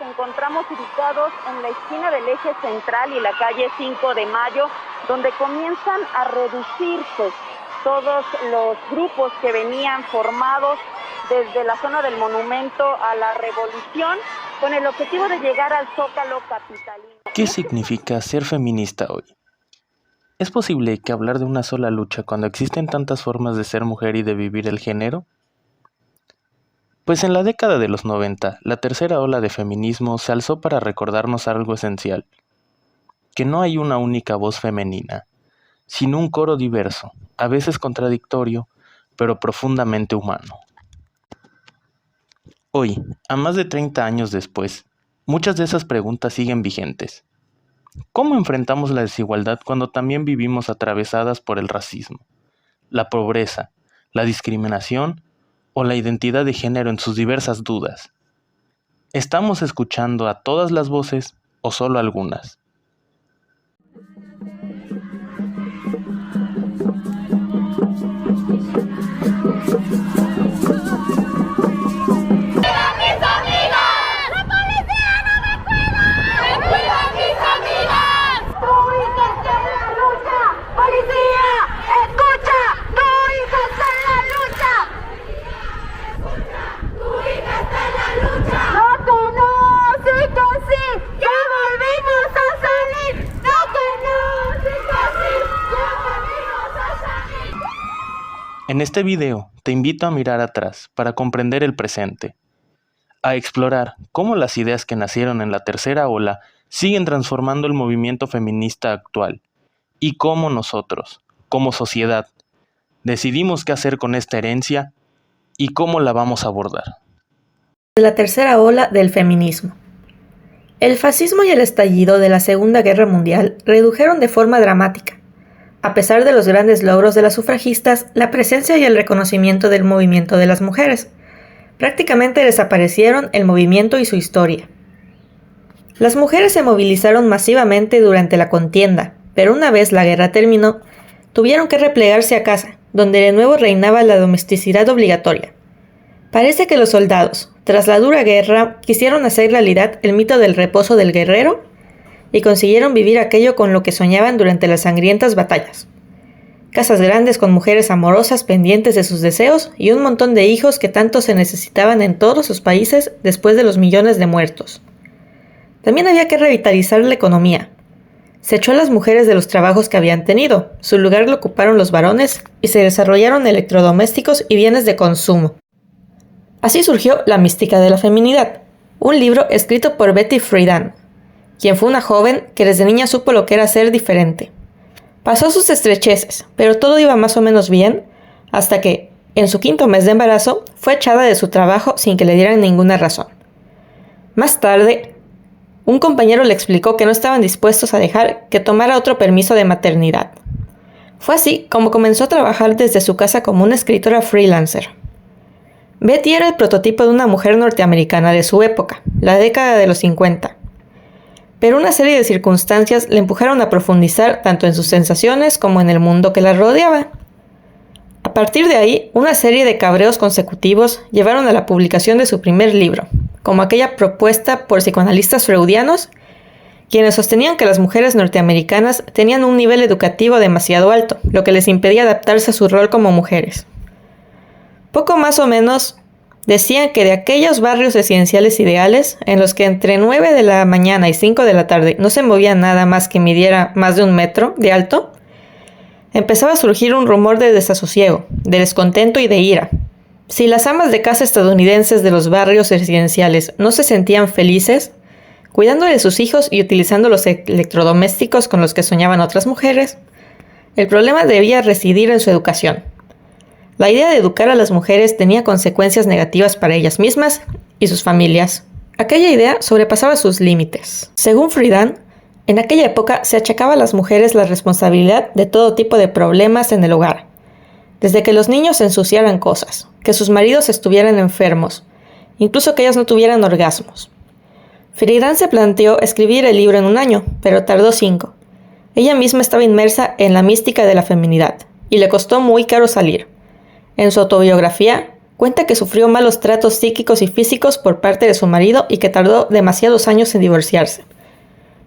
encontramos ubicados en la esquina del eje central y la calle 5 de Mayo, donde comienzan a reducirse todos los grupos que venían formados desde la zona del Monumento a la Revolución, con el objetivo de llegar al Zócalo capitalino. ¿Qué significa ser feminista hoy? ¿Es posible que hablar de una sola lucha cuando existen tantas formas de ser mujer y de vivir el género? Pues en la década de los 90, la tercera ola de feminismo se alzó para recordarnos algo esencial: que no hay una única voz femenina, sino un coro diverso, a veces contradictorio, pero profundamente humano. Hoy, a más de 30 años después, muchas de esas preguntas siguen vigentes. ¿Cómo enfrentamos la desigualdad cuando también vivimos atravesadas por el racismo, la pobreza, la discriminación o la identidad de género en sus diversas dudas? ¿Estamos escuchando a todas las voces o solo algunas? En este video te invito a mirar atrás para comprender el presente, a explorar cómo las ideas que nacieron en la tercera ola siguen transformando el movimiento feminista actual y cómo nosotros, como sociedad, decidimos qué hacer con esta herencia y cómo la vamos a abordar. La tercera ola del feminismo. El fascismo y el estallido de la Segunda Guerra Mundial redujeron de forma dramática, a pesar de los grandes logros de las sufragistas, la presencia y el reconocimiento del movimiento de las mujeres. Prácticamente desaparecieron el movimiento y su historia. Las mujeres se movilizaron masivamente durante la contienda, pero una vez la guerra terminó, tuvieron que replegarse a casa, donde de nuevo reinaba la domesticidad obligatoria. Parece que los soldados, tras la dura guerra, quisieron hacer realidad el mito del reposo del guerrero y consiguieron vivir aquello con lo que soñaban durante las sangrientas batallas. Casas grandes con mujeres amorosas pendientes de sus deseos y un montón de hijos que tanto se necesitaban en todos sus países después de los millones de muertos. También había que revitalizar la economía. Se echó a las mujeres de los trabajos que habían tenido, su lugar lo ocuparon los varones y se desarrollaron electrodomésticos y bienes de consumo. Así surgió La mística de la feminidad, un libro escrito por Betty Friedan, quien fue una joven que desde niña supo lo que era ser diferente. Pasó sus estrecheces, pero todo iba más o menos bien, hasta que, en su 5º mes de embarazo, fue echada de su trabajo sin que le dieran ninguna razón. Más tarde, un compañero le explicó que no estaban dispuestos a dejar que tomara otro permiso de maternidad. Fue así como comenzó a trabajar desde su casa como una escritora freelancer. Betty era el prototipo de una mujer norteamericana de su época, la década de los 50. Pero una serie de circunstancias le empujaron a profundizar tanto en sus sensaciones como en el mundo que la rodeaba. A partir de ahí, una serie de cabreos consecutivos llevaron a la publicación de su primer libro, como aquella propuesta por psicoanalistas freudianos, quienes sostenían que las mujeres norteamericanas tenían un nivel educativo demasiado alto, lo que les impedía adaptarse a su rol como mujeres. Poco más o menos decían que de aquellos barrios residenciales ideales, en los que entre 9 de la mañana y 5 de la tarde no se movía nada más que midiera más de 1 metro de alto, empezaba a surgir un rumor de desasosiego, de descontento y de ira. Si las amas de casa estadounidenses de los barrios residenciales no se sentían felices, cuidando de sus hijos y utilizando los electrodomésticos con los que soñaban otras mujeres, el problema debía residir en su educación. La idea de educar a las mujeres tenía consecuencias negativas para ellas mismas y sus familias. Aquella idea sobrepasaba sus límites. Según Friedan, en aquella época se achacaba a las mujeres la responsabilidad de todo tipo de problemas en el hogar, desde que los niños ensuciaran cosas, que sus maridos estuvieran enfermos, incluso que ellas no tuvieran orgasmos. Friedan se planteó escribir el libro en 1 año, pero tardó 5. Ella misma estaba inmersa en la mística de la feminidad, y le costó muy caro salir. En su autobiografía, Cuenta que sufrió malos tratos psíquicos y físicos por parte de su marido y que tardó demasiados años en divorciarse.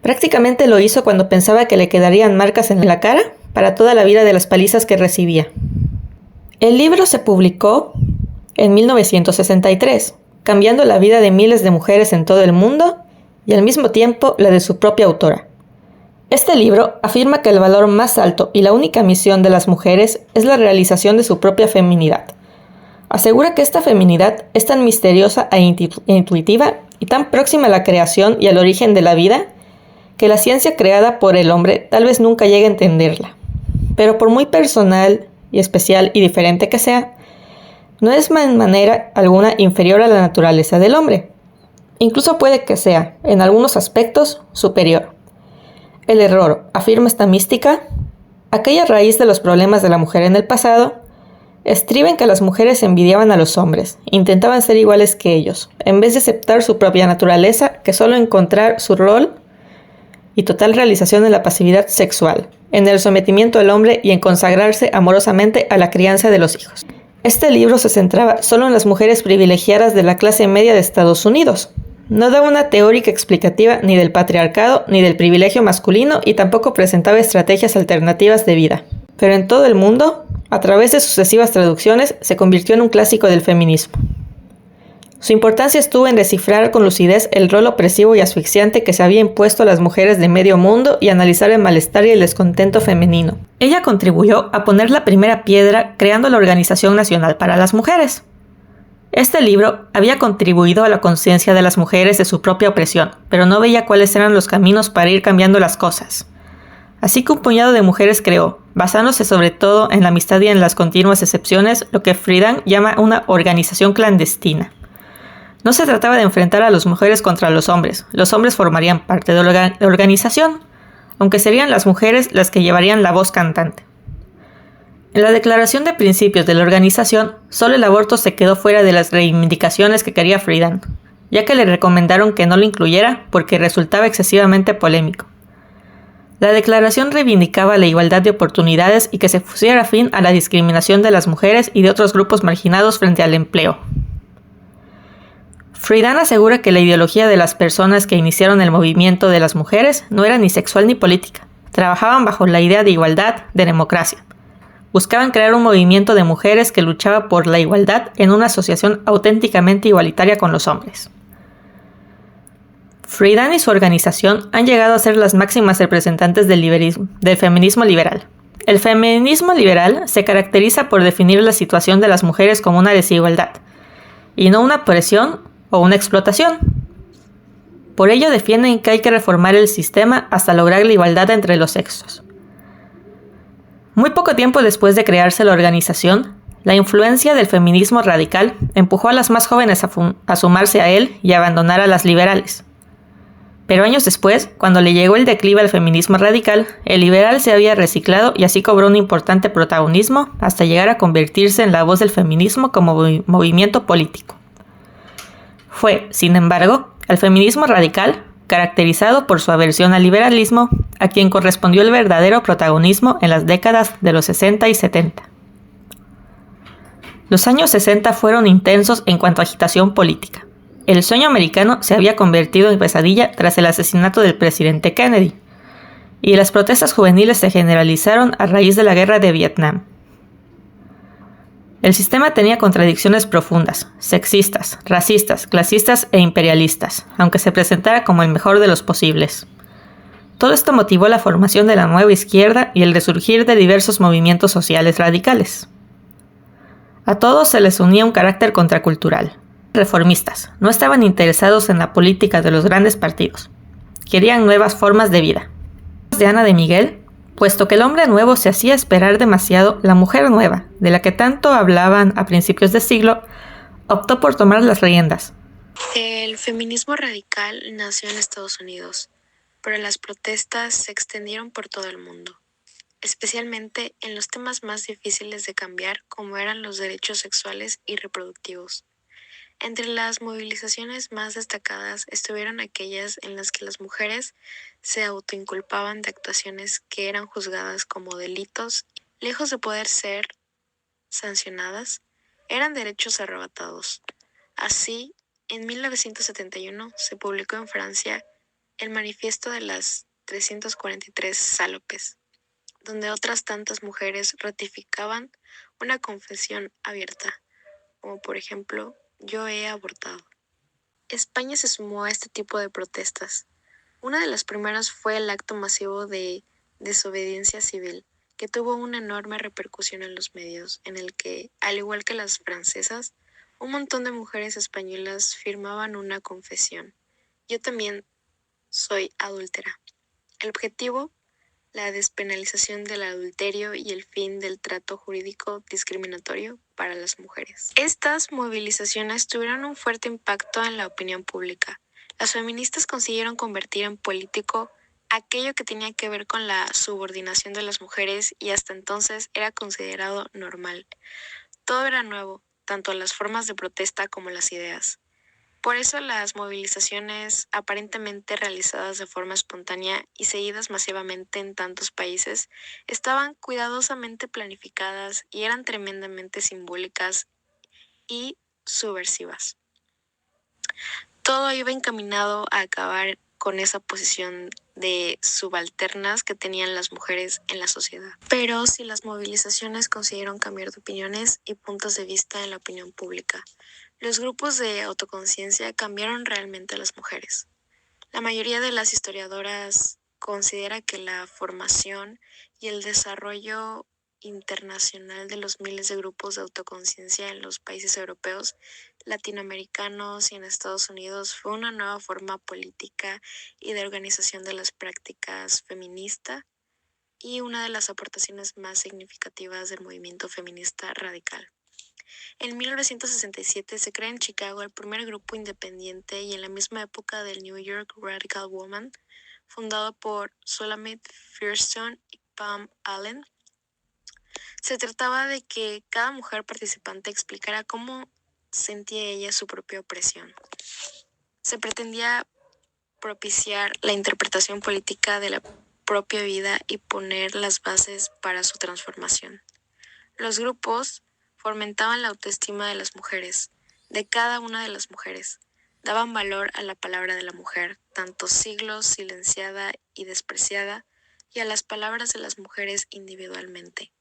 Prácticamente lo hizo cuando pensaba que le quedarían marcas en la cara para toda la vida de las palizas que recibía. El libro se publicó en 1963, cambiando la vida de miles de mujeres en todo el mundo y al mismo tiempo la de su propia autora. Este libro afirma que el valor más alto y la única misión de las mujeres es la realización de su propia feminidad. Asegura que esta feminidad es tan misteriosa e intuitiva y tan próxima a la creación y al origen de la vida que la ciencia creada por el hombre tal vez nunca llegue a entenderla. Pero por muy personal y especial y diferente que sea, no es en manera alguna inferior a la naturaleza del hombre. Incluso puede que sea, en algunos aspectos, superior. El error, afirma esta mística, aquella raíz de los problemas de la mujer en el pasado, estriba en que las mujeres envidiaban a los hombres, intentaban ser iguales que ellos, en vez de aceptar su propia naturaleza, que solo encontrar su rol y total realización en la pasividad sexual, en el sometimiento al hombre y en consagrarse amorosamente a la crianza de los hijos. Este libro se centraba solo en las mujeres privilegiadas de la clase media de Estados Unidos. No daba una teórica explicativa ni del patriarcado ni del privilegio masculino y tampoco presentaba estrategias alternativas de vida. Pero en todo el mundo, a través de sucesivas traducciones, se convirtió en un clásico del feminismo. Su importancia estuvo en descifrar con lucidez el rol opresivo y asfixiante que se había impuesto a las mujeres de medio mundo y analizar el malestar y el descontento femenino. Ella contribuyó a poner la primera piedra creando la Organización Nacional para las Mujeres. Este libro había contribuido a la conciencia de las mujeres de su propia opresión, pero no veía cuáles eran los caminos para ir cambiando las cosas. Así que un puñado de mujeres creó, basándose sobre todo en la amistad y en las continuas excepciones, lo que Friedan llama una organización clandestina. No se trataba de enfrentar a las mujeres contra los hombres formarían parte de la organización, aunque serían las mujeres las que llevarían la voz cantante. En la declaración de principios de la organización, solo el aborto se quedó fuera de las reivindicaciones que quería Friedan, ya que le recomendaron que no lo incluyera porque resultaba excesivamente polémico. La declaración reivindicaba la igualdad de oportunidades y que se pusiera fin a la discriminación de las mujeres y de otros grupos marginados frente al empleo. Friedan asegura que la ideología de las personas que iniciaron el movimiento de las mujeres no era ni sexual ni política. Trabajaban bajo la idea de igualdad, de democracia. Buscaban crear un movimiento de mujeres que luchaba por la igualdad en una asociación auténticamente igualitaria con los hombres. Friedan y su organización han llegado a ser las máximas representantes del feminismo liberal. El feminismo liberal se caracteriza por definir la situación de las mujeres como una desigualdad, y no una opresión o una explotación. Por ello defienden que hay que reformar el sistema hasta lograr la igualdad entre los sexos. Muy poco tiempo después de crearse la organización, la influencia del feminismo radical empujó a las más jóvenes a sumarse a él y a abandonar a las liberales. Pero años después, cuando le llegó el declive al feminismo radical, el liberal se había reciclado y así cobró un importante protagonismo hasta llegar a convertirse en la voz del feminismo como movimiento político. Fue, sin embargo, al feminismo radical, caracterizado por su aversión al liberalismo, a quien correspondió el verdadero protagonismo en las décadas de los 60 y 70. Los años 60 fueron intensos en cuanto a agitación política. El sueño americano se había convertido en pesadilla tras el asesinato del presidente Kennedy, y las protestas juveniles se generalizaron a raíz de la guerra de Vietnam. El sistema tenía contradicciones profundas, sexistas, racistas, clasistas e imperialistas, aunque se presentara como el mejor de los posibles. Todo esto motivó la formación de la nueva izquierda y el resurgir de diversos movimientos sociales radicales. A todos se les unía un carácter contracultural. Reformistas no estaban interesados en la política de los grandes partidos. Querían nuevas formas de vida. De Ana de Miguel, puesto que el hombre nuevo se hacía esperar demasiado, la mujer nueva, de la que tanto hablaban a principios de siglo, optó por tomar las riendas. El feminismo radical nació en Estados Unidos, pero las protestas se extendieron por todo el mundo, especialmente en los temas más difíciles de cambiar, como eran los derechos sexuales y reproductivos. Entre las movilizaciones más destacadas estuvieron aquellas en las que las mujeres se autoinculpaban de actuaciones que eran juzgadas como delitos, lejos de poder ser sancionadas. eran derechos arrebatados. Así, en 1971 se publicó en Francia el Manifiesto de las 343 Sálopes, donde otras tantas mujeres ratificaban una confesión abierta, como por ejemplo, yo he abortado. España se sumó a este tipo de protestas. Una de las primeras fue el acto masivo de desobediencia civil, que tuvo una enorme repercusión en los medios, en el que, al igual que las francesas, un montón de mujeres españolas firmaban una confesión. Yo también soy adúltera. El objetivo, la despenalización del adulterio y el fin del trato jurídico discriminatorio para las mujeres. Estas movilizaciones tuvieron un fuerte impacto en la opinión pública. Las feministas consiguieron convertir en político aquello que tenía que ver con la subordinación de las mujeres y hasta entonces era considerado normal. Todo era nuevo, tanto las formas de protesta como las ideas. Por eso las movilizaciones aparentemente realizadas de forma espontánea y seguidas masivamente en tantos países estaban cuidadosamente planificadas y eran tremendamente simbólicas y subversivas. Todo iba encaminado a acabar con esa posición de subalternas que tenían las mujeres en la sociedad. Pero si las movilizaciones consiguieron cambiar de opiniones y puntos de vista en la opinión pública, los grupos de autoconciencia cambiaron realmente a las mujeres. La mayoría de las historiadoras considera que la formación y el desarrollo internacional de los miles de grupos de autoconciencia en los países europeos, latinoamericanos y en Estados Unidos fue una nueva forma política y de organización de las prácticas feminista y una de las aportaciones más significativas del movimiento feminista radical. En 1967 se crea en Chicago el primer grupo independiente y en la misma época del New York Radical Woman, fundado por Shulamit Firestone y Pam Allen. Se trataba de que cada mujer participante explicara cómo sentía ella su propia opresión. Se pretendía propiciar la interpretación política de la propia vida y poner las bases para su transformación. Los grupos fomentaban la autoestima de las mujeres, de cada una de las mujeres, daban valor a la palabra de la mujer, tanto siglos silenciada y despreciada, y a las palabras de las mujeres individualmente.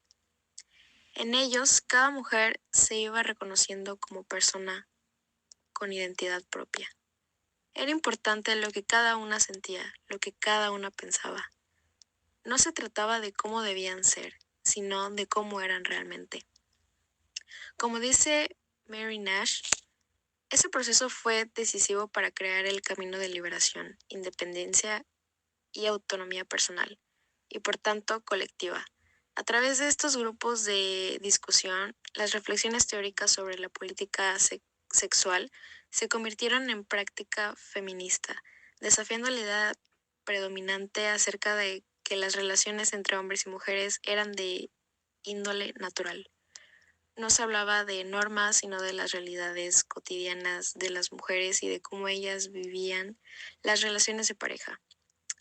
En ellos, cada mujer se iba reconociendo como persona con identidad propia. Era importante lo que cada una sentía, lo que cada una pensaba. No se trataba de cómo debían ser, sino de cómo eran realmente. Como dice Mary Nash, ese proceso fue decisivo para crear el camino de liberación, independencia y autonomía personal, y por tanto colectiva. A través de estos grupos de discusión, las reflexiones teóricas sobre la política sexual se convirtieron en práctica feminista, desafiando la idea predominante acerca de que las relaciones entre hombres y mujeres eran de índole natural. No se hablaba de normas, sino de las realidades cotidianas de las mujeres y de cómo ellas vivían las relaciones de pareja.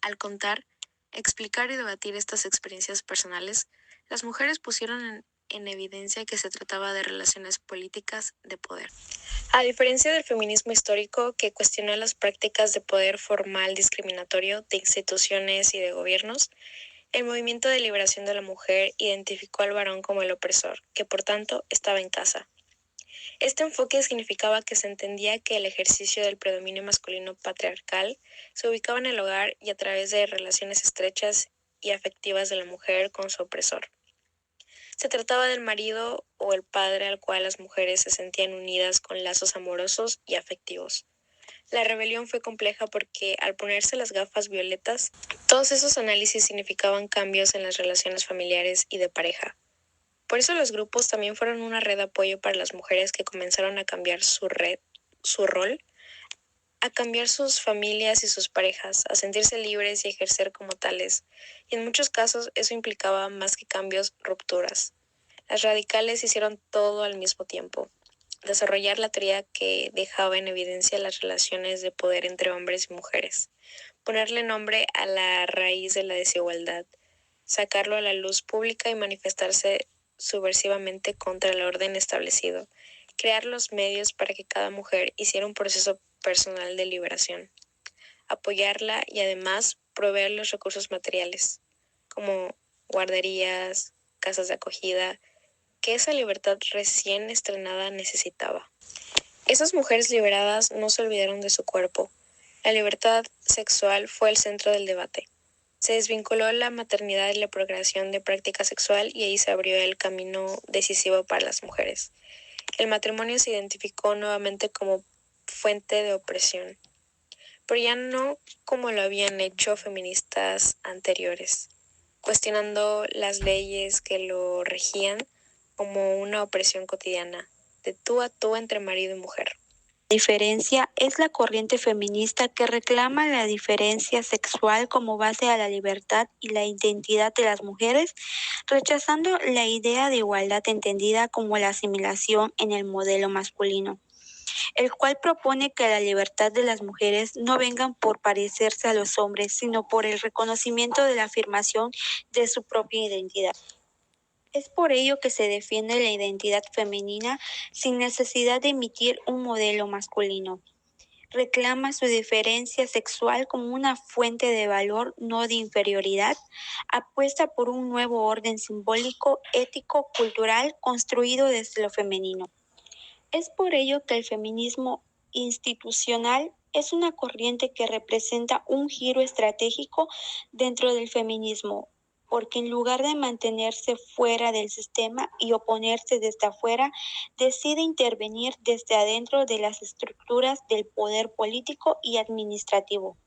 Al contar, explicar y debatir estas experiencias personales, las mujeres pusieron en evidencia que se trataba de relaciones políticas de poder. A diferencia del feminismo histórico, que cuestionó las prácticas de poder formal discriminatorio de instituciones y de gobiernos, el movimiento de liberación de la mujer identificó al varón como el opresor, que por tanto estaba en casa. Este enfoque significaba que se entendía que el ejercicio del predominio masculino patriarcal se ubicaba en el hogar y a través de relaciones estrechas y afectivas de la mujer con su opresor. Se trataba del marido o el padre al cual las mujeres se sentían unidas con lazos amorosos y afectivos. La rebelión fue compleja porque, al ponerse las gafas violetas, todos esos análisis significaban cambios en las relaciones familiares y de pareja. Por eso los grupos también fueron una red de apoyo para las mujeres que comenzaron a cambiar su rol, a cambiar sus familias y sus parejas, a sentirse libres y ejercer como tales, y en muchos casos eso implicaba más que cambios, rupturas. Las radicales hicieron todo al mismo tiempo. Desarrollar la teoría que dejaba en evidencia las relaciones de poder entre hombres y mujeres, ponerle nombre a la raíz de la desigualdad, sacarlo a la luz pública y manifestarse subversivamente contra el orden establecido, crear los medios para que cada mujer hiciera un proceso personal de liberación, apoyarla y además proveer los recursos materiales, como guarderías, casas de acogida, que esa libertad recién estrenada necesitaba. Esas mujeres liberadas no se olvidaron de su cuerpo. La libertad sexual fue el centro del debate. Se desvinculó la maternidad y la procreación de práctica sexual y ahí se abrió el camino decisivo para las mujeres. El matrimonio se identificó nuevamente como fuente de opresión, pero ya no como lo habían hecho feministas anteriores, cuestionando las leyes que lo regían como una opresión cotidiana, de tú a tú entre marido y mujer. La diferencia es la corriente feminista que reclama la diferencia sexual como base a la libertad y la identidad de las mujeres, rechazando la idea de igualdad entendida como la asimilación en el modelo masculino, el cual propone que la libertad de las mujeres no vengan por parecerse a los hombres, sino por el reconocimiento de la afirmación de su propia identidad. Es por ello que se defiende la identidad femenina sin necesidad de emitir un modelo masculino. Reclama su diferencia sexual como una fuente de valor, no de inferioridad. Apuesta por un nuevo orden simbólico, ético, cultural, construido desde lo femenino. Es por ello que el feminismo institucional es una corriente que representa un giro estratégico dentro del feminismo, porque en lugar de mantenerse fuera del sistema y oponerse desde afuera, decide intervenir desde adentro de las estructuras del poder político y administrativo.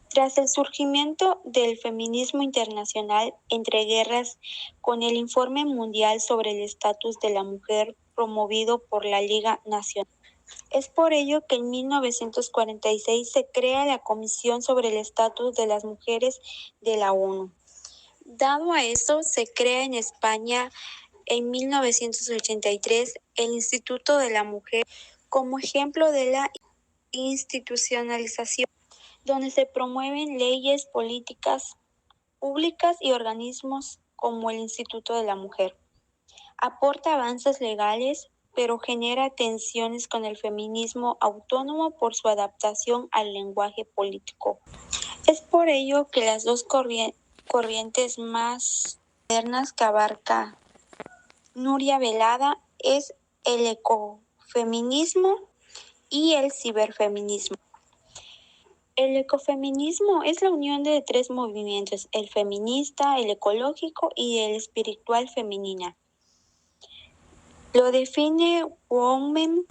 Tras el surgimiento del feminismo internacional entre guerras, con el Informe Mundial sobre el Estatus de la Mujer promovido por la Liga Nacional, es por ello que en 1946 se crea la Comisión sobre el Estatus de las Mujeres de la ONU. Dado a esto, se crea en España en 1983 el Instituto de la Mujer como ejemplo de la institucionalización, donde se promueven leyes, políticas públicas y organismos como el Instituto de la Mujer. Aporta avances legales, pero genera tensiones con el feminismo autónomo por su adaptación al lenguaje político. Es por ello que las dos corrientes más modernas que abarca Nuria Velada es el ecofeminismo y el ciberfeminismo. El ecofeminismo es la unión de tres movimientos, el feminista, el ecológico y el espiritual femenina. Lo define Women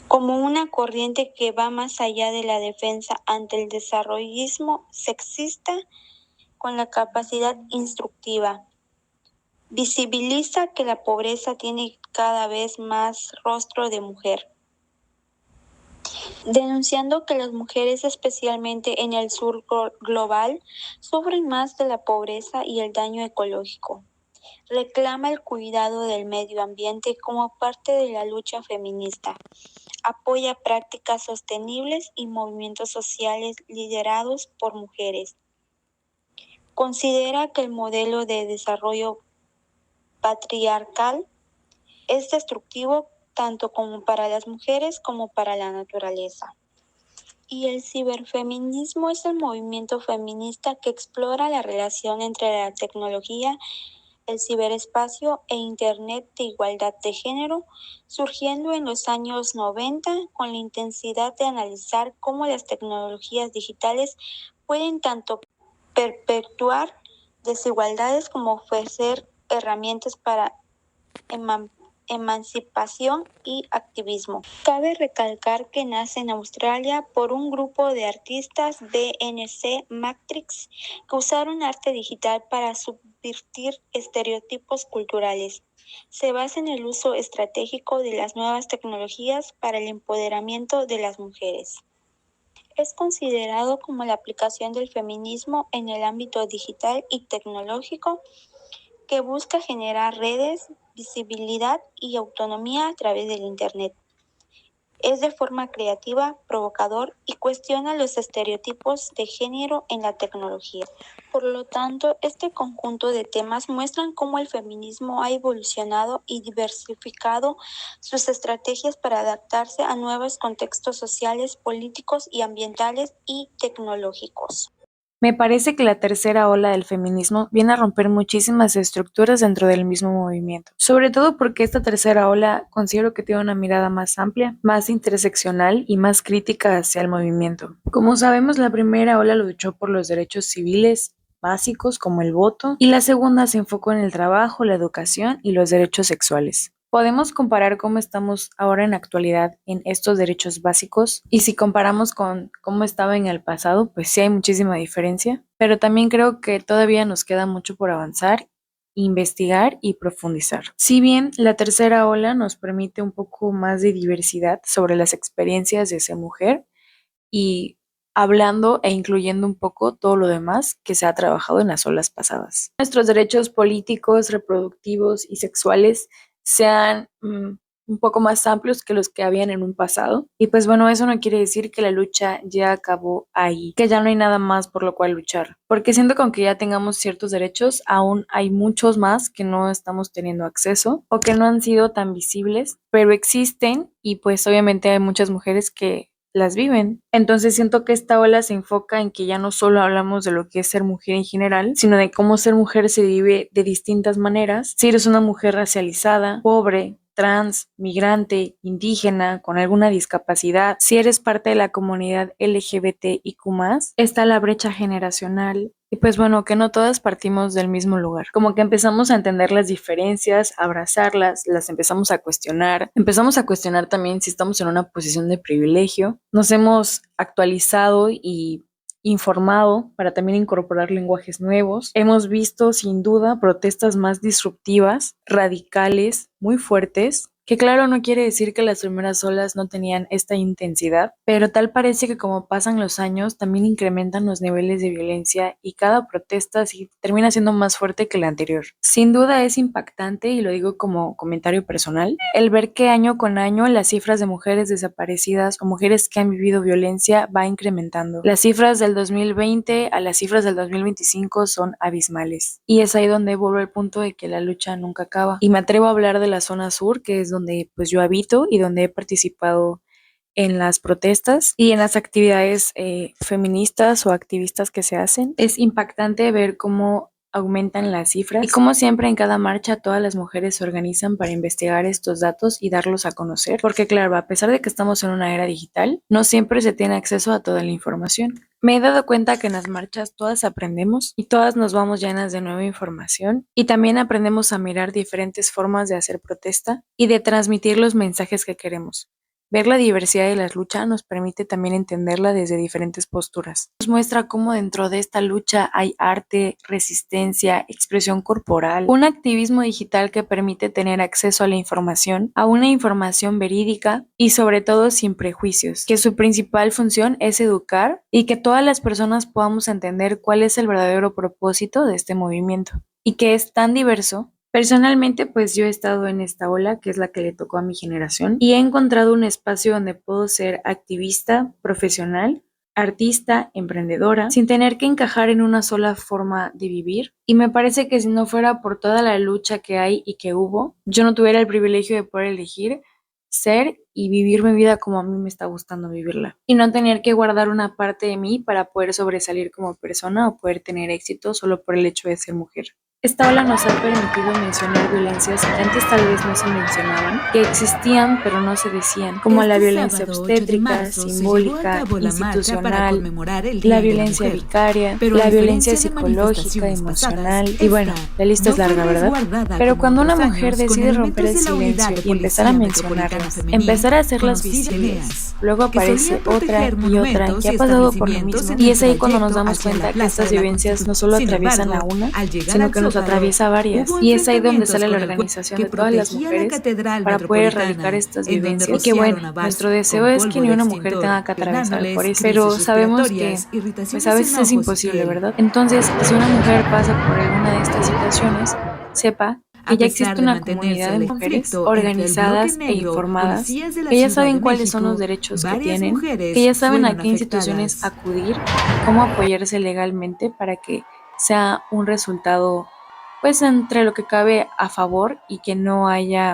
como una corriente que va más allá de la defensa ante el desarrollismo sexista con la capacidad instructiva. Visibiliza que la pobreza tiene cada vez más rostro de mujer, denunciando que las mujeres, especialmente en el sur global, sufren más de la pobreza y el daño ecológico. Reclama el cuidado del medio ambiente como parte de la lucha feminista. Apoya prácticas sostenibles y movimientos sociales liderados por mujeres. Considera que el modelo de desarrollo patriarcal es destructivo tanto como para las mujeres como para la naturaleza. Y el ciberfeminismo es el movimiento feminista que explora la relación entre la tecnología, el ciberespacio e Internet de igualdad de género, surgiendo en los años 90 con la intensidad de analizar cómo las tecnologías digitales pueden tanto perpetuar desigualdades como ofrecer herramientas para emancipación y activismo. Cabe recalcar que nace en Australia por un grupo de artistas BNC Matrix que usaron arte digital para subvertir estereotipos culturales. Se basa en el uso estratégico de las nuevas tecnologías para el empoderamiento de las mujeres. Es considerado como la aplicación del feminismo en el ámbito digital y tecnológico que busca generar redes, visibilidad y autonomía a través del Internet. es de forma creativa, provocador y cuestiona los estereotipos de género en la tecnología. Por lo tanto, este conjunto de temas muestran cómo el feminismo ha evolucionado y diversificado sus estrategias para adaptarse a nuevos contextos sociales, políticos y ambientales y tecnológicos. Me parece que la tercera ola del feminismo viene a romper muchísimas estructuras dentro del mismo movimiento, sobre todo porque esta tercera ola considero que tiene una mirada más amplia, más interseccional y más crítica hacia el movimiento. Como sabemos, la primera ola luchó por los derechos civiles básicos como el voto y la segunda se enfocó en el trabajo, la educación y los derechos sexuales. Podemos comparar cómo estamos ahora en la actualidad en estos derechos básicos y si comparamos con cómo estaba en el pasado, pues sí hay muchísima diferencia, pero también creo que todavía nos queda mucho por avanzar, investigar y profundizar. Si bien la tercera ola nos permite un poco más de diversidad sobre las experiencias de ser mujer y hablando e incluyendo un poco todo lo demás que se ha trabajado en las olas pasadas. Nuestros derechos políticos, reproductivos y sexuales sean un poco más amplios que los que habían en un pasado. Y pues bueno, eso no quiere decir que la lucha ya acabó ahí, que ya no hay nada más por lo cual luchar. Porque siento que aunque ya tengamos ciertos derechos, aún hay muchos más que no estamos teniendo acceso o que no han sido tan visibles, pero existen y pues obviamente hay muchas mujeres que las viven. Entonces siento que esta ola se enfoca en que ya no solo hablamos de lo que es ser mujer en general, sino de cómo ser mujer se vive de distintas maneras. Si eres una mujer racializada, pobre, trans, migrante, indígena, con alguna discapacidad, si eres parte de la comunidad LGBTIQ+, está la brecha generacional. Y pues bueno, que no todas partimos del mismo lugar. Como que empezamos a entender las diferencias, a abrazarlas, las empezamos a cuestionar también si estamos en una posición de privilegio. Nos hemos actualizado y informado para también incorporar lenguajes nuevos. Hemos visto sin duda protestas más disruptivas, radicales, muy fuertes, que claro no quiere decir que las primeras olas no tenían esta intensidad, pero tal parece que como pasan los años también incrementan los niveles de violencia y cada protesta sí termina siendo más fuerte que la anterior. Sin duda es impactante, y lo digo como comentario personal, el ver que año con año las cifras de mujeres desaparecidas o mujeres que han vivido violencia va incrementando. Las cifras del 2020 a las cifras del 2025 son abismales. Y es ahí donde vuelvo al punto de que la lucha nunca acaba. Y me atrevo a hablar de la zona sur, que es donde pues yo habito y donde he participado en las protestas y en las actividades feministas o activistas que se hacen. Es impactante ver cómo aumentan las cifras y como siempre en cada marcha todas las mujeres se organizan para investigar estos datos y darlos a conocer, porque claro, a pesar de que estamos en una era digital, no siempre se tiene acceso a toda la información. Me he dado cuenta que en las marchas todas aprendemos y todas nos vamos llenas de nueva información y también aprendemos a mirar diferentes formas de hacer protesta y de transmitir los mensajes que queremos. Ver la diversidad de las luchas nos permite también entenderla desde diferentes posturas. Nos muestra cómo dentro de esta lucha hay arte, resistencia, expresión corporal, un activismo digital que permite tener acceso a la información, a una información verídica y sobre todo sin prejuicios, que su principal función es educar y que todas las personas podamos entender cuál es el verdadero propósito de este movimiento y que es tan diverso. Personalmente, pues yo he estado en esta ola, que es la que le tocó a mi generación, y he encontrado un espacio donde puedo ser activista, profesional, artista, emprendedora, sin tener que encajar en una sola forma de vivir. Y me parece que si no fuera por toda la lucha que hay y que hubo, yo no tuviera el privilegio de poder elegir ser y vivir mi vida como a mí me está gustando vivirla. Y no tener que guardar una parte de mí para poder sobresalir como persona o poder tener éxito solo por el hecho de ser mujer. Esta ola nos ha permitido mencionar violencias que antes tal vez no se mencionaban, que existían pero no se decían, como la violencia obstétrica, simbólica, institucional, la violencia vicaria, la violencia psicológica, emocional, y bueno, la lista es larga, ¿verdad? Pero cuando una mujer decide romper el silencio y empezar a mencionarlas, empezar a hacerlas visibles, luego aparece otra y otra que ha pasado por lo mismo, y es ahí cuando nos damos cuenta que estas vivencias no solo atraviesan a una, sino que nos atraviesa varias, y es ahí donde sale la organización de todas las mujeres para poder erradicar estas vivencias. Y que bueno, nuestro deseo es que ni una mujer tenga que atravesar por eso, pero sabemos que pues a veces es imposible, ¿verdad? Entonces, si una mujer pasa por alguna de estas situaciones, sepa que ya existe una comunidad de mujeres organizadas e informadas, que ya saben cuáles son los derechos que tienen, que ya saben a qué instituciones acudir, cómo apoyarse legalmente para que sea un resultado pues entre lo que cabe a favor y que no haya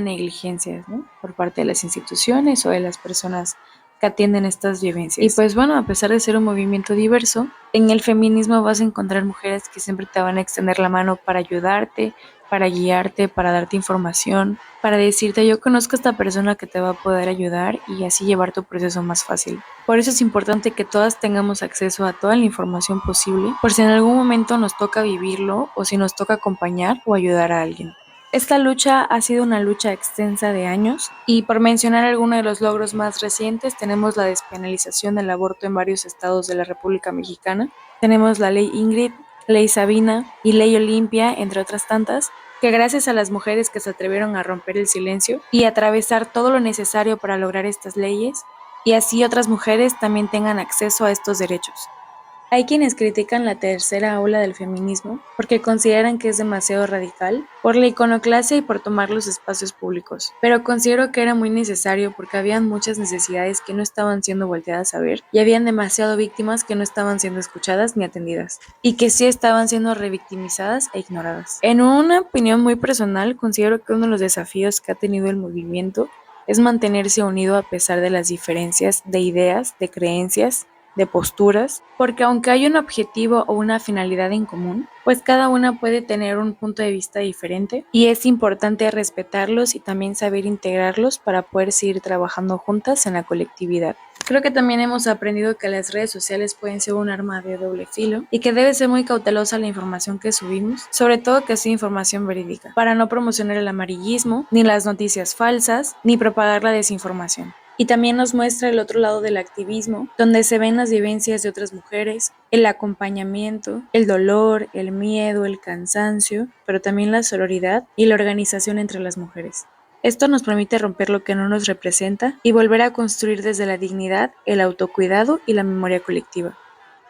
negligencias, ¿no? Por parte de las instituciones o de las personas que atienden estas vivencias. Y pues bueno, a pesar de ser un movimiento diverso, en el feminismo vas a encontrar mujeres que siempre te van a extender la mano para ayudarte, para guiarte, para darte información, para decirte yo conozco a esta persona que te va a poder ayudar y así llevar tu proceso más fácil. Por eso es importante que todas tengamos acceso a toda la información posible, por si en algún momento nos toca vivirlo o si nos toca acompañar o ayudar a alguien. Esta lucha ha sido una lucha extensa de años y por mencionar algunos de los logros más recientes tenemos la despenalización del aborto en varios estados de la República Mexicana, tenemos la ley Ingrid, ley Sabina y ley Olimpia, entre otras tantas, que gracias a las mujeres que se atrevieron a romper el silencio y atravesar todo lo necesario para lograr estas leyes, y así otras mujeres también tengan acceso a estos derechos. Hay quienes critican la tercera ola del feminismo porque consideran que es demasiado radical por la iconoclasia y por tomar los espacios públicos, pero considero que era muy necesario porque habían muchas necesidades que no estaban siendo volteadas a ver y habían demasiado víctimas que no estaban siendo escuchadas ni atendidas y que sí estaban siendo revictimizadas e ignoradas. En una opinión muy personal, considero que uno de los desafíos que ha tenido el movimiento es mantenerse unido a pesar de las diferencias de ideas, de creencias, de posturas, porque aunque hay un objetivo o una finalidad en común, pues cada una puede tener un punto de vista diferente y es importante respetarlos y también saber integrarlos para poder seguir trabajando juntas en la colectividad. Creo que también hemos aprendido que las redes sociales pueden ser un arma de doble filo y que debe ser muy cautelosa la información que subimos, sobre todo que sea información verídica, para no promocionar el amarillismo, ni las noticias falsas, ni propagar la desinformación. Y también nos muestra el otro lado del activismo, donde se ven las vivencias de otras mujeres, el acompañamiento, el dolor, el miedo, el cansancio, pero también la sororidad y la organización entre las mujeres. Esto nos permite romper lo que no nos representa y volver a construir desde la dignidad, el autocuidado y la memoria colectiva.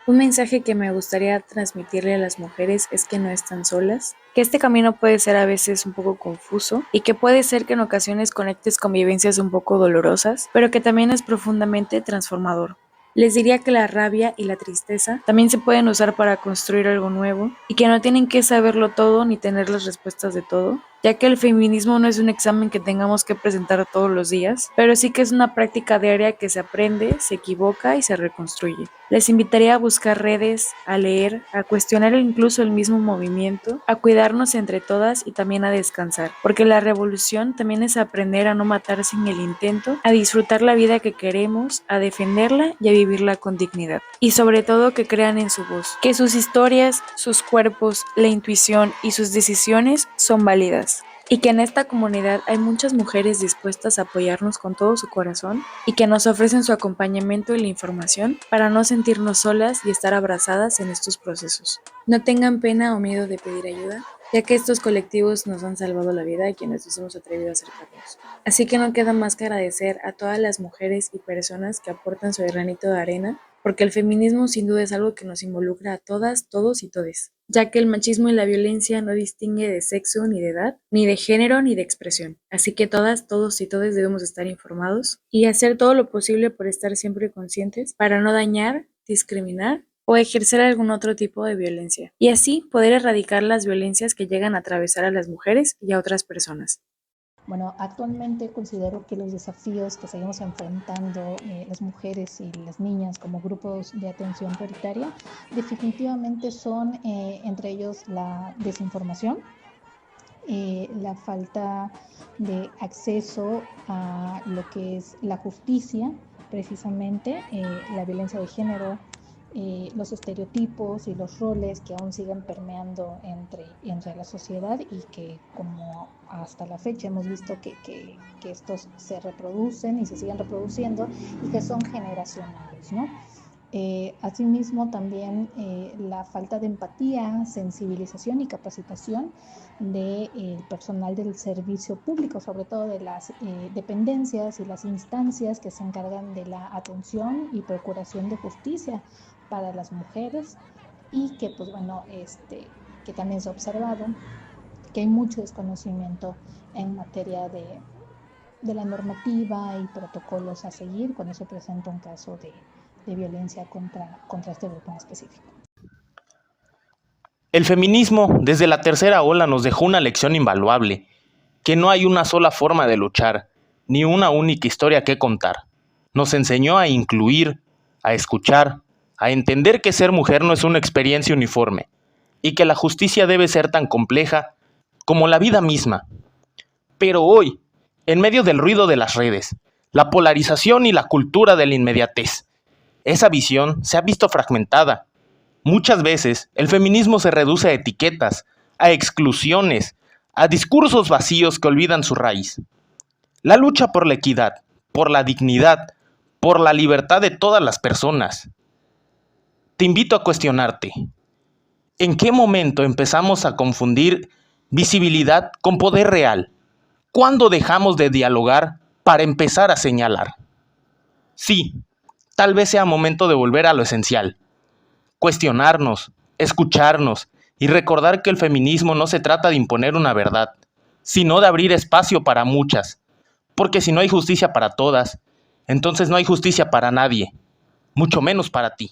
Un mensaje que me gustaría transmitirle a las mujeres es que no están solas, que este camino puede ser a veces un poco confuso y que puede ser que en ocasiones conectes con vivencias un poco dolorosas, pero que también es profundamente transformador. Les diría que la rabia y la tristeza también se pueden usar para construir algo nuevo y que no tienen que saberlo todo ni tener las respuestas de todo, ya que el feminismo no es un examen que tengamos que presentar todos los días, pero sí que es una práctica diaria que se aprende, se equivoca y se reconstruye. Les invitaría a buscar redes, a leer, a cuestionar incluso el mismo movimiento, a cuidarnos entre todas y también a descansar, porque la revolución también es aprender a no matar sin el intento, a disfrutar la vida que queremos, a defenderla y a vivirla con dignidad. Y sobre todo que crean en su voz, que sus historias, sus cuerpos, la intuición y sus decisiones son válidas. Y que en esta comunidad hay muchas mujeres dispuestas a apoyarnos con todo su corazón y que nos ofrecen su acompañamiento y la información para no sentirnos solas y estar abrazadas en estos procesos. No tengan pena o miedo de pedir ayuda, ya que estos colectivos nos han salvado la vida y quienes nos hemos atrevido a acercarnos. Así que no queda más que agradecer a todas las mujeres y personas que aportan su granito de arena, porque el feminismo sin duda es algo que nos involucra a todas, todos y todes, ya que el machismo y la violencia no distingue de sexo ni de edad, ni de género ni de expresión. Así que todas, todos y todes debemos estar informados y hacer todo lo posible por estar siempre conscientes para no dañar, discriminar o ejercer algún otro tipo de violencia, y así poder erradicar las violencias que llegan a atravesar a las mujeres y a otras personas. Bueno, actualmente considero que los desafíos que seguimos enfrentando las mujeres y las niñas como grupos de atención prioritaria definitivamente son entre ellos la desinformación, la falta de acceso a lo que es la justicia, precisamente la violencia de género, los estereotipos y los roles que aún siguen permeando entre la sociedad y que como hasta la fecha hemos visto que estos se reproducen y se siguen reproduciendo y que son generacionales, ¿no? Asimismo también la falta de empatía, sensibilización y capacitación del personal del servicio público, sobre todo de las dependencias y las instancias que se encargan de la atención y procuración de justicia para las mujeres y que pues bueno, que también se ha observado que hay mucho desconocimiento en materia de la normativa y protocolos a seguir cuando se presenta un caso de violencia contra este grupo en específico. El feminismo desde la tercera ola nos dejó una lección invaluable, que no hay una sola forma de luchar, ni una única historia que contar. Nos enseñó a incluir, a escuchar, a entender que ser mujer no es una experiencia uniforme, y que la justicia debe ser tan compleja como la vida misma. Pero hoy, en medio del ruido de las redes, la polarización y la cultura de la inmediatez, esa visión se ha visto fragmentada. Muchas veces el feminismo se reduce a etiquetas, a exclusiones, a discursos vacíos que olvidan su raíz. La lucha por la equidad, por la dignidad, por la libertad de todas las personas. Te invito a cuestionarte. ¿En qué momento empezamos a confundir visibilidad con poder real? ¿Cuándo dejamos de dialogar para empezar a señalar? Sí, tal vez sea momento de volver a lo esencial. Cuestionarnos, escucharnos y recordar que el feminismo no se trata de imponer una verdad, sino de abrir espacio para muchas. Porque si no hay justicia para todas, entonces no hay justicia para nadie, mucho menos para ti.